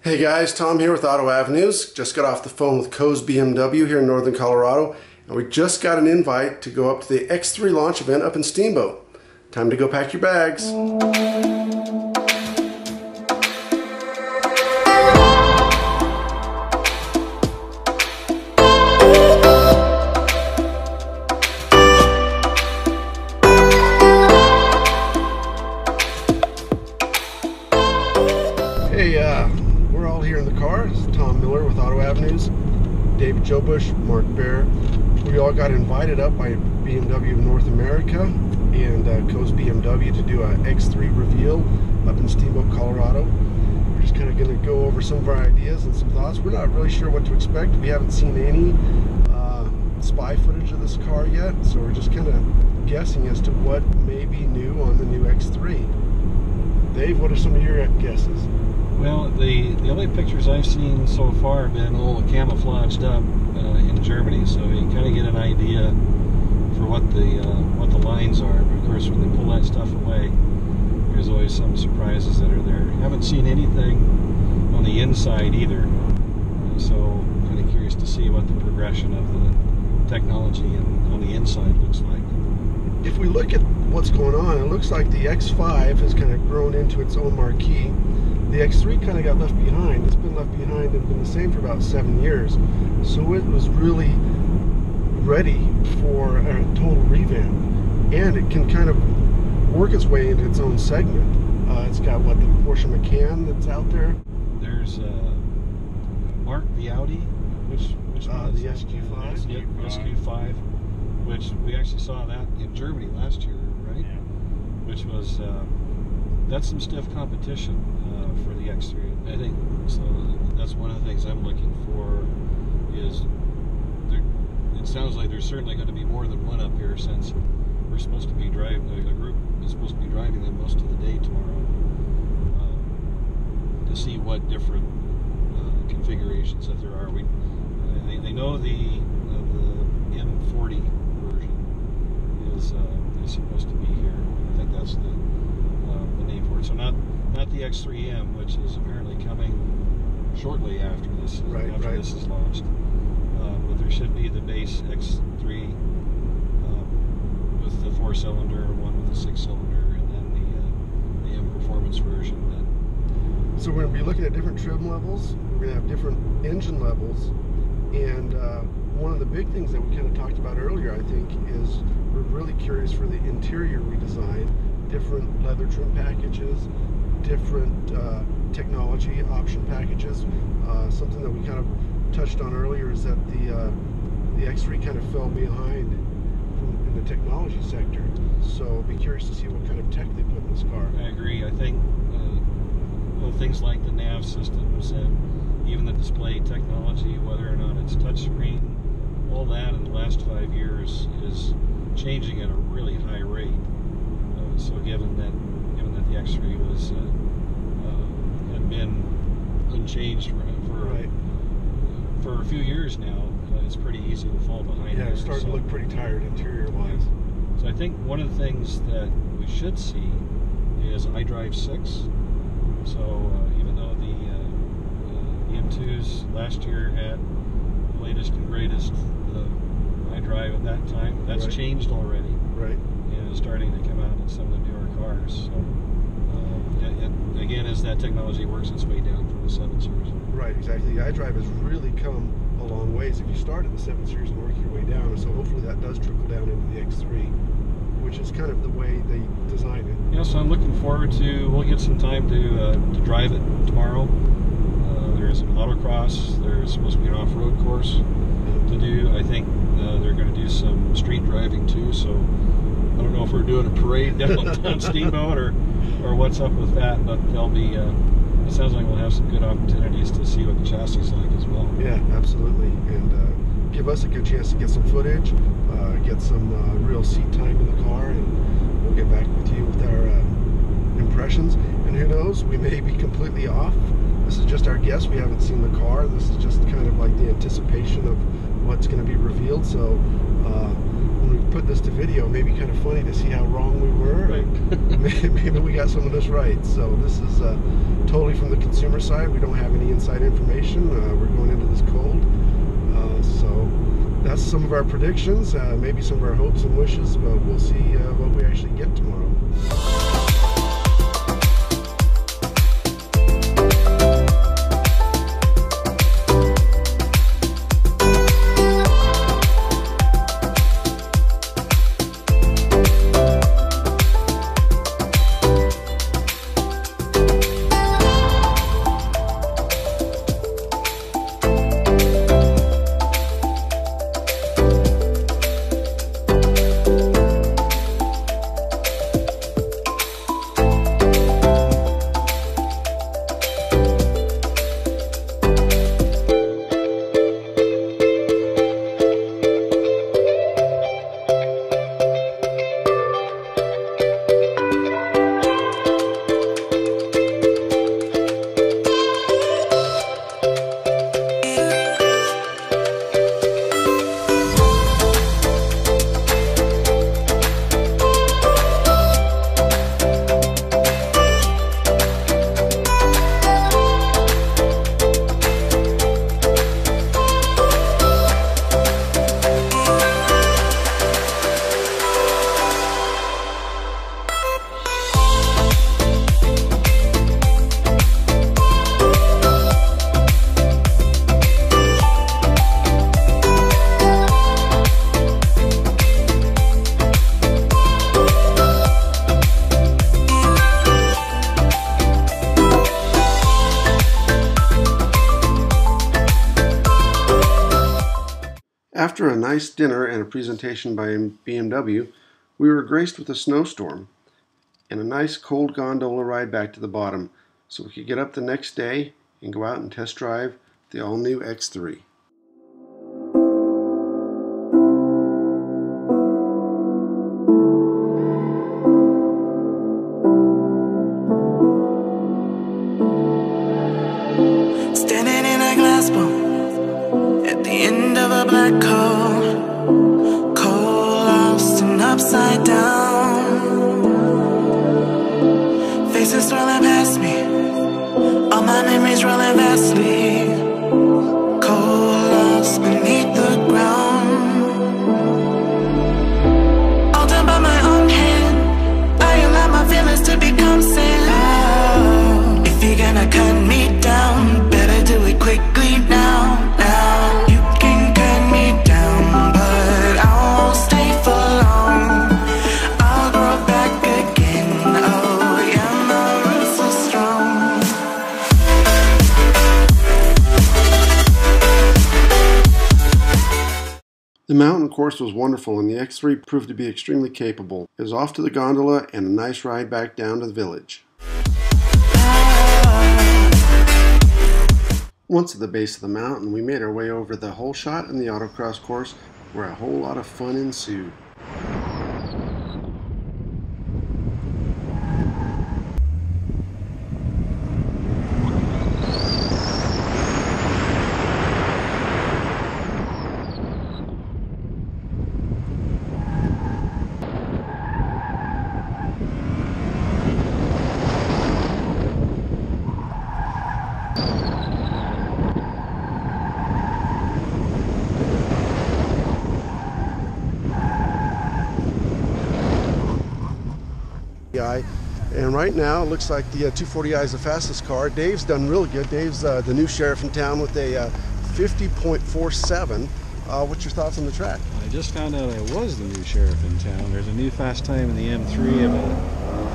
Hey guys, Tom here with AutoAvenues. Just got off the phone with Coe's BMW here in Northern Colorado, and we just got an invite to go up to the X3 launch event up in Steamboat. Time to go pack your bags. We're all here in the car. This is Tom Miller with AutoAvenues, David Joe Bush, Mark Bear. We all got invited up by BMW North America and Coe's BMW to do a X3 reveal up in Steamboat, Colorado. We're just kind of going to go over some of our ideas and some thoughts. We're not really sure what to expect. We haven't seen any spy footage of this car yet, so we're just kind of guessing as to what may be new on the new X3. Dave, what are some of your guesses? Well, the only pictures I've seen so far have been all camouflaged up in Germany, so you kind of get an idea for what the lines are. But of course, when they pull that stuff away, there's always some surprises that are there. Haven't seen anything on the inside either, so kind of curious to see what the progression of the technology on the inside looks like. If we look at what's going on, it looks like the X5 has kind of grown into its own marquee. The X3 kind of got left behind. It's been left behind and been the same for about 7 years. So it was really ready for a total revamp. And it can kind of work its way into its own segment. It's got, what, the Porsche Macan that's out there? There's Mark the Audi, which one the SQ5? Yep, SQ5, which we actually saw that in Germany last year, right? Yeah. Which was, that's some stiff competition for the X3, I think. So that's one of the things I'm looking for. Is there, it sounds like there's certainly going to be more than one up here, since we're supposed to be driving. The group is supposed to be driving them most of the day tomorrow to see what different configurations that there are. I know the M40 version is supposed to be here. I think that's the name for it. So not the X3M, which is apparently coming shortly after this. This is launched. But there should be the base X3 with the 4-cylinder, one with the 6-cylinder, and then the M Performance version. So we're going to be looking at different trim levels. We're going to have different engine levels, and one of the big things that we kind of talked about earlier, I think, is we're really curious for the interior redesign, different leather trim packages, different technology option packages. Something that we kind of touched on earlier is that the X3 kind of fell behind in the technology sector. So be curious to see what kind of tech they put in this car. I agree. I think things like the nav systems and even the display technology, whether or not it's touchscreen, all that in the last 5 years is changing at a really high rate. So given that the X3 was had been unchanged for a few years now, it's pretty easy to fall behind. Yeah, it's starting to look pretty tired interior-wise. So I think one of the things that we should see is iDrive 6. So even though the M2s last year had the latest and greatest iDrive at that time, that's changed already. Right. And it's starting to come out in some of the newer cars. So again, as that technology works its way down from the 7 Series. Right, exactly. The iDrive has really come a long ways. If you start at the 7 Series and work your way down, so hopefully that does trickle down into the X3, which is kind of the way they designed it. Yeah, so I'm looking forward to, we'll get some time to drive it tomorrow. There's an autocross, there's supposed to be an off-road course to do. I think they're going to do some street driving too, so I don't know if we're doing a parade down Steamboat or what's up with that, but there'll be, it sounds like we'll have some good opportunities to see what the chassis is like as well. Yeah, absolutely, and give us a good chance to get some footage, get some real seat time in the car, and we'll get back with you with our impressions. And who knows, we may be completely off. This is just our guess. We haven't seen the car. This is just kind of like the anticipation of what's going to be revealed. So when we put this to video. Maybe kind of funny to see how wrong we were. Right. Maybe we got some of this right. So this is totally from the consumer side. We don't have any inside information. We're going into this cold. So that's some of our predictions, maybe some of our hopes and wishes, but we'll see what we actually get tomorrow. After a nice dinner and a presentation by BMW, we were graced with a snowstorm and a nice cold gondola ride back to the bottom so we could get up the next day and go out and test drive the all-new X3. Standing in a glass boat at the end of a black hole, cold, lost and upside down. Faces swirling past me, all my memories rolling vastly, cold, lost beneath the ground. All done by my own hand, I allow my feelings to become sand. If you're gonna cut me down, better do it quickly now. You can cut me down, but I won't stay for long. I'll grow back again. Oh yeah, my roots are strong. The mountain course was wonderful and the X3 proved to be extremely capable. It was off to the gondola and a nice ride back down to the village. Once at the base of the mountain, we made our way over the hole shot and the autocross course, where a whole lot of fun ensued. And right now it looks like the 240i is the fastest car. Dave's done really good. Dave's the new sheriff in town with a 50.47. What's your thoughts on the track? I just found out I was the new sheriff in town. There's a new fast time in the M3 of a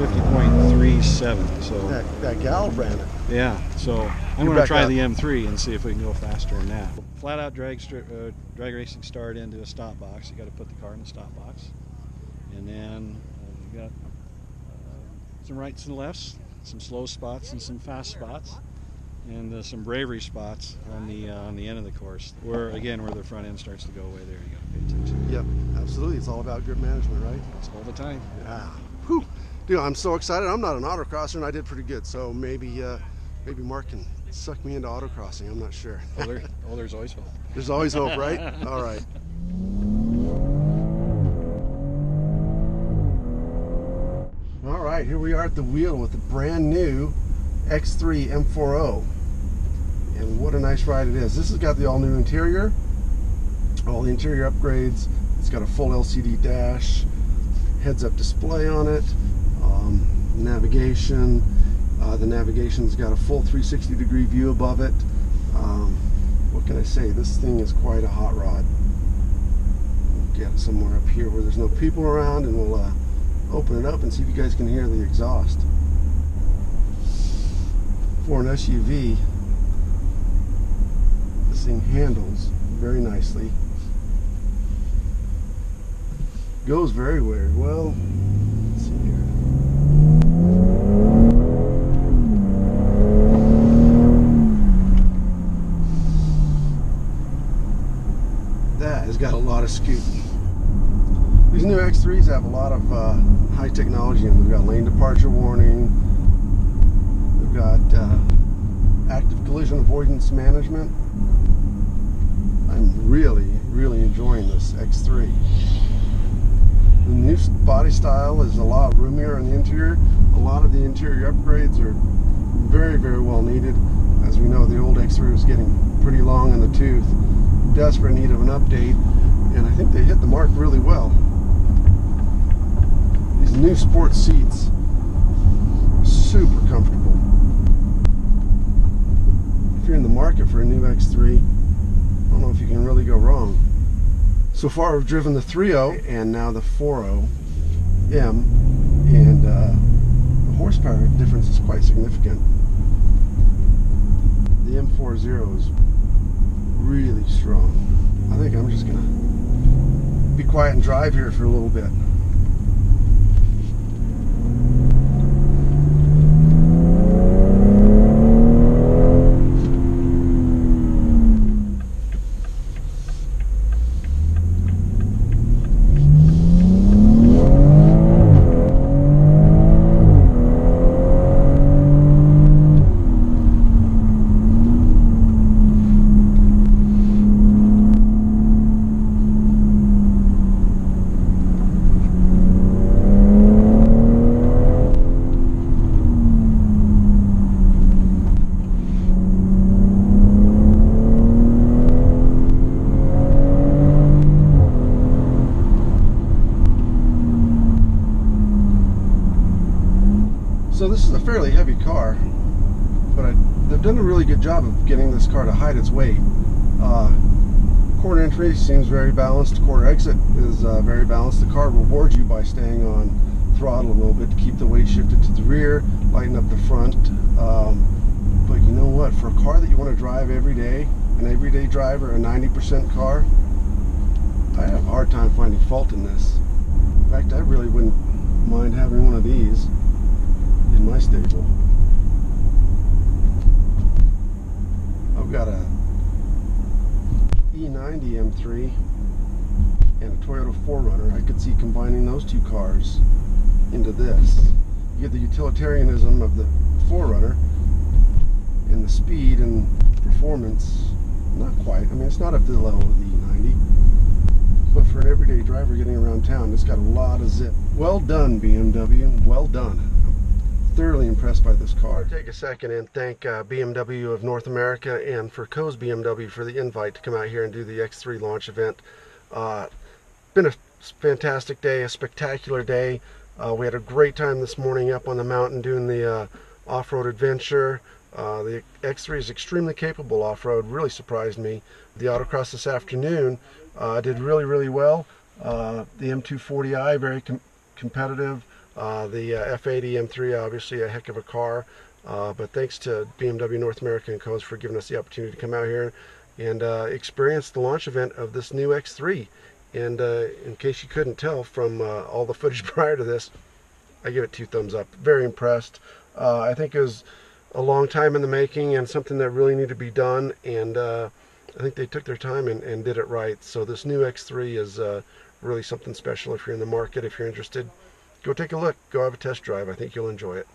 50.37. So that gal ran it. Yeah, so I'm going to try the M3 and see if we can go faster than that. Flat out drag racing start into a stop box. You got to put the car in the stop box, and then you got some rights and lefts, some slow spots and some fast spots, and some bravery spots on the end of the course, where the front end starts to go away. There you go. Pay attention. Yep, absolutely. It's all about grip management, right? It's all the time. Yeah. Whew. Dude, I'm so excited. I'm not an autocrosser, and I did pretty good. So maybe Mark can suck me into autocrossing. I'm not sure. There's always hope. There's always hope, right? All right. right, here we are at the wheel with the brand new X3 M4O. And what a nice ride it is. This has got the all new interior, all the interior upgrades. It's got a full LCD dash, heads-up display on it, navigation. The navigation's got a full 360-degree view above it. What can I say? This thing is quite a hot rod. We'll get somewhere up here where there's no people around, and we'll open it up and see if you guys can hear the exhaust. For an SUV, this thing handles very nicely. Goes very well. Let's see here. That has got a lot of scoop. These new X3s have a lot of high technology in them. They've got lane departure warning. They've got active collision avoidance management. I'm really enjoying this X3. The new body style is a lot roomier on the interior. A lot of the interior upgrades are very well needed. As we know, the old X3 was getting pretty long in the tooth. Desperate need of an update, and I think they hit the mark really well. These new sports seats are super comfortable. If you're in the market for a new X3, I don't know if you can really go wrong. So far we've driven the 3.0 and now the 4.0 M, and the horsepower difference is quite significant. The M40 is really strong. I think I'm just gonna be quiet and drive here for a little bit. So this is a fairly heavy car, but they've done a really good job of getting this car to hide its weight. Quarter entry seems very balanced. Quarter exit is very balanced. The car rewards you by staying on throttle a little bit to keep the weight shifted to the rear, lighten up the front. But you know what? For a car that you want to drive every day, an everyday driver, a 90% car, I have a hard time finding fault in this. In fact, I really wouldn't mind having one of these in my stable. I've got a E90 M3 and a Toyota 4Runner. I could see combining those two cars into this. You get the utilitarianism of the 4Runner and the speed and performance, not quite. I mean, it's not up to the level of the E90, but for an everyday driver getting around town, it's got a lot of zip. Well done, BMW. Well done. Thoroughly impressed by this car. I'll take a second and thank BMW of North America and for Co's BMW for the invite to come out here and do the X3 launch event. Been a fantastic day, a spectacular day. We had a great time this morning up on the mountain doing the off-road adventure. The X3 is extremely capable off-road, really surprised me. The autocross this afternoon did really well. The M240i, very competitive. The F80 M3, obviously a heck of a car, but thanks to BMW North America and Co's for giving us the opportunity to come out here and experience the launch event of this new X3. And in case you couldn't tell from all the footage prior to this, I give it 2 thumbs up. Very impressed. I think it was a long time in the making and something that really needed to be done, and I think they took their time and did it right. So this new X3 is really something special. If you're in the market, if you're interested, go take a look, go have a test drive. I think you'll enjoy it.